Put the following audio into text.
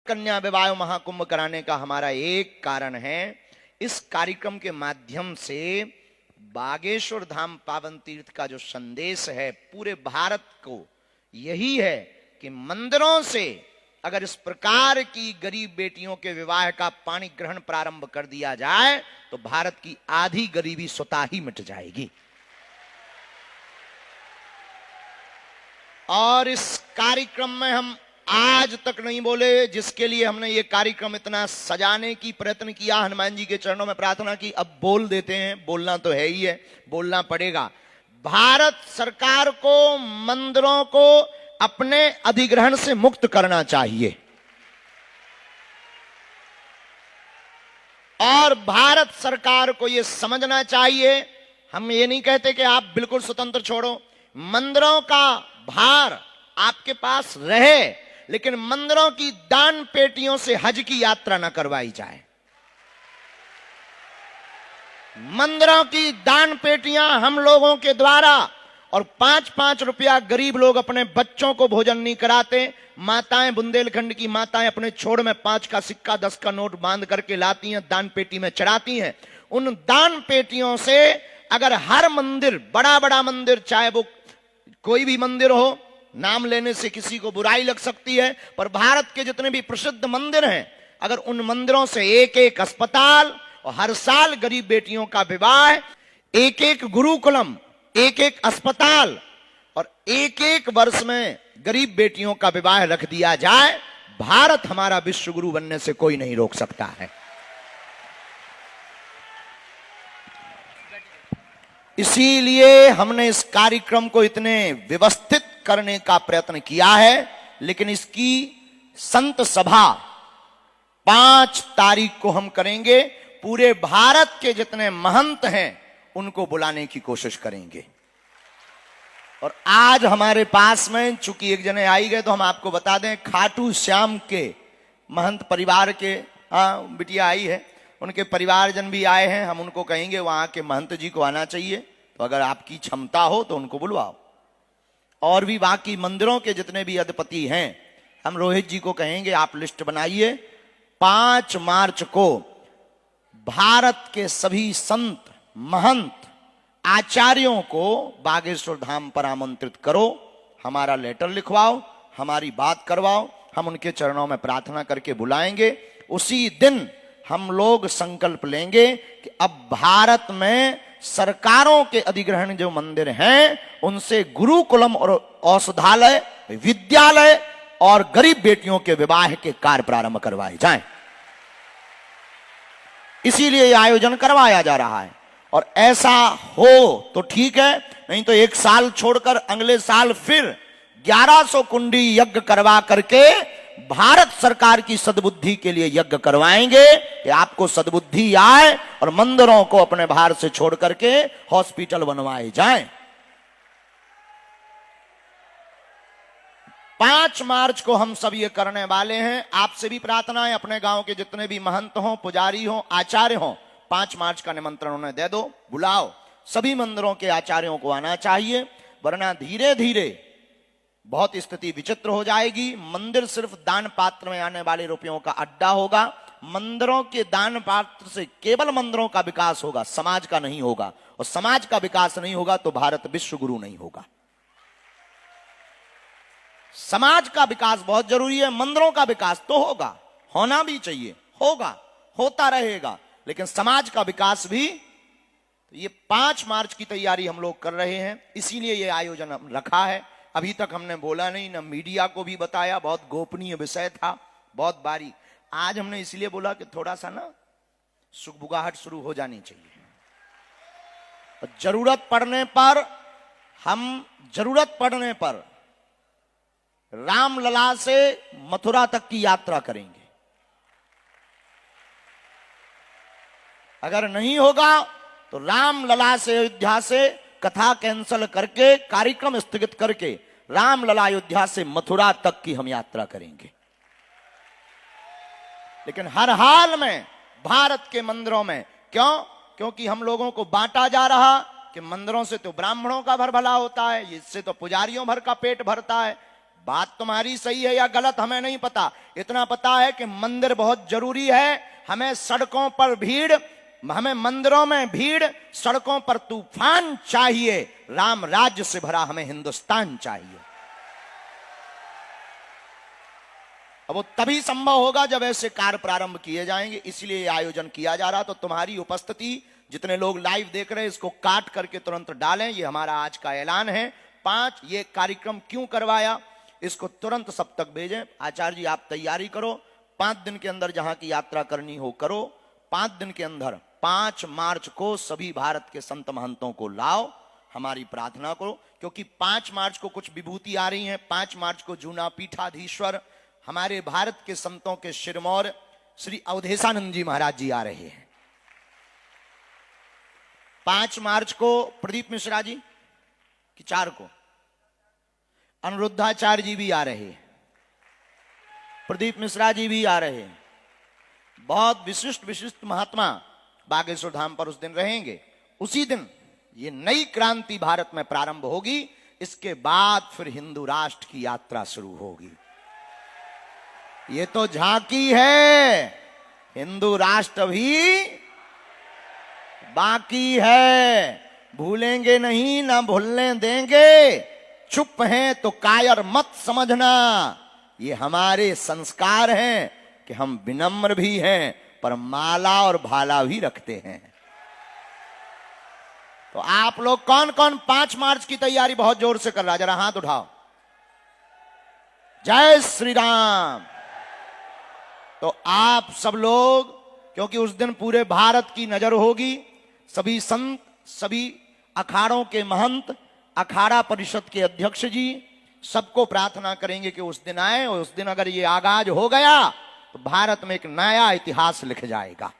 कन्या विवाह महाकुंभ कराने का हमारा एक कारण है। इस कार्यक्रम के माध्यम से बागेश्वर धाम पावन तीर्थ का जो संदेश है पूरे भारत को यही है कि मंदिरों से अगर इस प्रकार की गरीब बेटियों के विवाह का पाणी ग्रहण प्रारंभ कर दिया जाए तो भारत की आधी गरीबी स्वतः ही मिट जाएगी। और इस कार्यक्रम में हम आज तक नहीं बोले, जिसके लिए हमने ये कार्यक्रम इतना सजाने की प्रयत्न किया, हनुमान जी के चरणों में प्रार्थना की, अब बोल देते हैं। बोलना तो है ही है, बोलना पड़ेगा। भारत सरकार को मंदिरों को अपने अधिग्रहण से मुक्त करना चाहिए और भारत सरकार को यह समझना चाहिए, हम ये नहीं कहते कि आप बिल्कुल स्वतंत्र छोड़ो, मंदिरों का भार आपके पास रहे, लेकिन मंदिरों की दान पेटियों से हज की यात्रा न करवाई जाए। मंदिरों की दान पेटियां हम लोगों के द्वारा और 5-5 रुपया गरीब लोग अपने बच्चों को भोजन नहीं कराते। माताएं, बुंदेलखंड की माताएं अपने छोड़ में 5 का सिक्का 10 का नोट बांध करके लाती हैं, दान पेटी में चढ़ाती हैं। उन दान पेटियों से अगर हर मंदिर, बड़ा बड़ा मंदिर, चाहे वो कोई भी मंदिर हो, नाम लेने से किसी को बुराई लग सकती है, पर भारत के जितने भी प्रसिद्ध मंदिर हैं, अगर उन मंदिरों से एक एक अस्पताल और हर साल गरीब बेटियों का विवाह, एक एक गुरुकुलम, एक एक अस्पताल और एक एक वर्ष में गरीब बेटियों का विवाह रख दिया जाए, भारत हमारा विश्व गुरु बनने से कोई नहीं रोक सकता है। इसीलिए हमने इस कार्यक्रम को इतने व्यवस्थित करने का प्रयत्न किया है, लेकिन इसकी संत सभा 5 तारीख को हम करेंगे। पूरे भारत के जितने महंत हैं उनको बुलाने की कोशिश करेंगे। और आज हमारे पास में चूंकि एक जने आई गए तो हम आपको बता दें, खाटू श्याम के महंत परिवार के बिटिया आई है, उनके परिवारजन भी आए हैं। हम उनको कहेंगे वहां के महंत जी को आना चाहिए, तो अगर आपकी क्षमता हो तो उनको बुलवाओ। और भी बाकी मंदिरों के जितने भी अधिपति हैं, हम रोहित जी को कहेंगे आप लिस्ट बनाइए। 5 मार्च को भारत के सभी संत, महंत, आचार्यों को बागेश्वर धाम पर आमंत्रित करो, हमारा लेटर लिखवाओ, हमारी बात करवाओ, हम उनके चरणों में प्रार्थना करके बुलाएंगे। उसी दिन हम लोग संकल्प लेंगे कि अब भारत में सरकारों के अधिग्रहण जो मंदिर हैं उनसे गुरुकुलम और औषधालय, विद्यालय और गरीब बेटियों के विवाह के कार्य प्रारंभ करवाए जाएं। इसीलिए यह आयोजन करवाया जा रहा है। और ऐसा हो तो ठीक है, नहीं तो एक साल छोड़कर अगले साल फिर 1100 कुंडी यज्ञ करवा करके भारत सरकार की सद्बुद्धि के लिए यज्ञ करवाएंगे कि आपको सद्बुद्धि आए और मंदिरों को अपने भार से छोड़ करके हॉस्पिटल बनवाए जाएं। 5 मार्च को हम सब ये करने वाले हैं। आपसे भी प्रार्थना है, अपने गांव के जितने भी महंत हों, पुजारी हों, आचार्य हों, 5 मार्च का निमंत्रण उन्हें दे दो, बुलाओ। सभी मंदिरों के आचार्यों को आना चाहिए, वरना धीरे धीरे बहुत स्थिति विचित्र हो जाएगी। मंदिर सिर्फ दान पात्र में आने वाले रुपयों का अड्डा होगा। मंदिरों के दान पात्र से केवल मंदिरों का विकास होगा, समाज का नहीं होगा। और समाज का विकास नहीं होगा तो भारत विश्व गुरु नहीं होगा। समाज का विकास बहुत जरूरी है, मंदिरों का विकास तो होगा, होना भी चाहिए, होगा, होता रहेगा, लेकिन समाज का विकास भी। तो ये 5 मार्च की तैयारी हम लोग कर रहे हैं, इसीलिए ये आयोजन हम रखा है। अभी तक हमने बोला नहीं, ना मीडिया को भी बताया, बहुत गोपनीय विषय था, बहुत बारीक। आज हमने इसलिए बोला कि थोड़ा सा ना सुगबुगाहट शुरू हो जानी चाहिए। और जरूरत पड़ने पर रामलला से मथुरा तक की यात्रा करेंगे। अगर नहीं होगा तो रामलला से अयोध्या से कथा कैंसल करके, कार्यक्रम स्थगित करके रामलला अयोध्या से मथुरा तक की हम यात्रा करेंगे। लेकिन हर हाल में भारत के मंदिरों में, क्योंकि हम लोगों को बांटा जा रहा कि मंदिरों से तो ब्राह्मणों का भर भला होता है, इससे तो पुजारियों भर का पेट भरता है। बात तुम्हारी सही है या गलत हमें नहीं पता, इतना पता है कि मंदिर बहुत जरूरी है। हमें सड़कों पर भीड़, हमें मंदिरों में भीड़, सड़कों पर तूफान चाहिए। राम राज्य से भरा हमें हिंदुस्तान चाहिए। अब वो तभी संभव होगा जब ऐसे कार्य प्रारंभ किए जाएंगे। इसलिए ये आयोजन किया जा रहा। तो तुम्हारी उपस्थिति, जितने लोग लाइव देख रहे हैं, इसको काट करके तुरंत डालें। ये हमारा आज का ऐलान है। 5, ये कार्यक्रम क्यों करवाया, इसको तुरंत सब तक भेजें। आचार्य जी आप तैयारी करो, 5 दिन के अंदर जहां की यात्रा करनी हो करो। 5 दिन के अंदर 5 मार्च को सभी भारत के संत महंतों को लाओ, हमारी प्रार्थना करो। क्योंकि 5 मार्च को कुछ विभूति आ रही हैं। 5 मार्च को जूना पीठाधीश्वर हमारे भारत के संतों के शिरमौर श्री अवधेशानंद जी महाराज जी आ रहे हैं। 5 मार्च को प्रदीप मिश्रा जी कि 4 को अनिरुद्धाचार्य जी भी आ रहे हैं, प्रदीप मिश्रा जी भी आ रहे हैं। बहुत विशिष्ट विशिष्ट महात्मा बागेश्वर धाम पर उस दिन रहेंगे। उसी दिन ये नई क्रांति भारत में प्रारंभ होगी। इसके बाद फिर हिंदू राष्ट्र की यात्रा शुरू होगी। ये तो झांकी है, हिंदू राष्ट्र भी बाकी है। भूलेंगे नहीं, ना भूलने देंगे। चुप हैं तो कायर मत समझना। ये हमारे संस्कार हैं कि हम विनम्र भी हैं पर माला और भाला भी रखते हैं। तो आप लोग कौन कौन 5 मार्च की तैयारी बहुत जोर से कर रहा, जरा हाथ उठाओ। जय श्री राम। तो आप सब लोग, क्योंकि उस दिन पूरे भारत की नजर होगी, सभी संत, सभी अखाड़ों के महंत, अखाड़ा परिषद के अध्यक्ष जी, सबको प्रार्थना करेंगे कि उस दिन आए। और उस दिन अगर ये आगाज हो गया तो भारत में एक नया इतिहास लिख जाएगा।